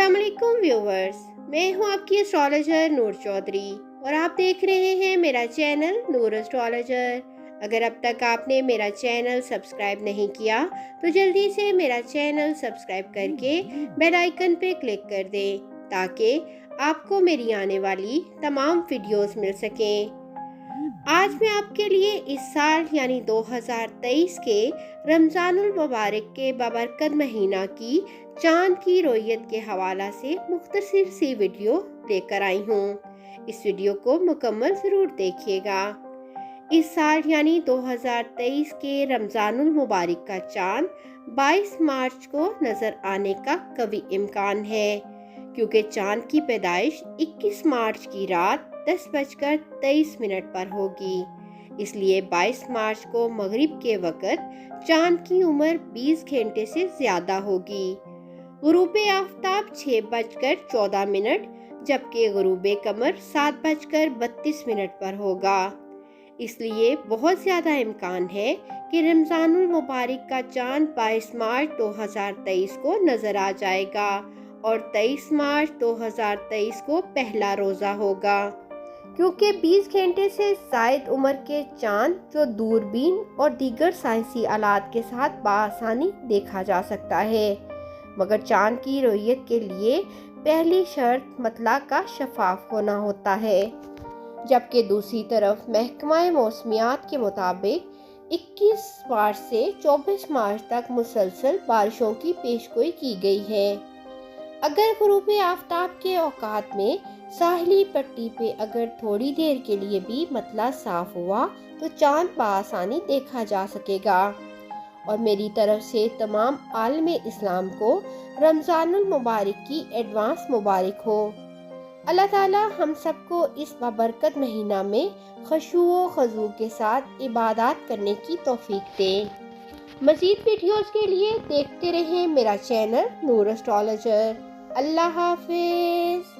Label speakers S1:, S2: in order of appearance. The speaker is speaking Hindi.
S1: अस्सलाम वालेकुम व्यूवर्स, मैं हूं आपकी एस्ट्रोलॉजर नूर चौधरी और आप देख रहे हैं मेरा चैनल नूर एस्ट्रोलॉजर। अगर अब तक आपने मेरा चैनल सब्सक्राइब नहीं किया तो जल्दी से मेरा चैनल सब्सक्राइब करके बेल आइकन पे क्लिक कर दें ताकि आपको मेरी आने वाली तमाम वीडियोस मिल सकें। आज मैं आपके लिए इस साल यानी 2023 के रमज़ानुल मुबारक के बाबरकत महीना की चांद की रोयत के हवाला से मुख्तसर सी वीडियो लेकर आई हूँ। इस वीडियो को मुकम्मल ज़रूर देखिएगा। इस साल यानी 2023 के रमज़ानुल मुबारक का चांद 22 मार्च को नज़र आने का कवी इम्कान है, क्योंकि चांद की पैदाइश 21 मार्च की रात 10:23 पर होगी। इसलिए 22 मार्च को मगरिब के वक़्त चांद की उम्र 20 घंटे से ज़्यादा होगी। गुरूब आफ्ताब 6:14, जबकि गुरूब कमर 7:32 पर होगा। इसलिए बहुत ज़्यादा इम्कान है कि रमज़ानुल मुबारक का चांद 22 मार्च 2023 को नज़र आ जाएगा और 23 मार्च 2023 को पहला रोज़ा होगा, क्योंकि 20 घंटे से ज़ायद उम्र के चांद जो दूरबीन और दीगर साइंसी आलात के साथ बआसानी देखा जा सकता है, मगर चांद की रोयत के लिए पहली शर्त मतला का शफाफ होना होता है। जबकि दूसरी तरफ महकमा मौसमियात के मुताबिक 21 मार्च से 24 मार्च तक मुसलसल बारिशों की पेशगोई की गई है। अगर गुरूब आफ्ताब के औकात में साहिली पट्टी पे अगर थोड़ी देर के लिए भी मतला साफ हुआ तो चांद बआसानी देखा जा सकेगा। और मेरी तरफ से तमाम आलमे इस्लाम को रमज़ानुल मुबारक की एडवांस मुबारक हो। अल्लाह ताला हम सबको इस बाबरकत महीना में खुशू व खजू के साथ इबादत करने की तौफीक दे। मज़ीद वीडियोस के लिए देखते रहें मेरा चैनल नूर एस्ट्रोलॉजर। अल्लाह हाफिज़।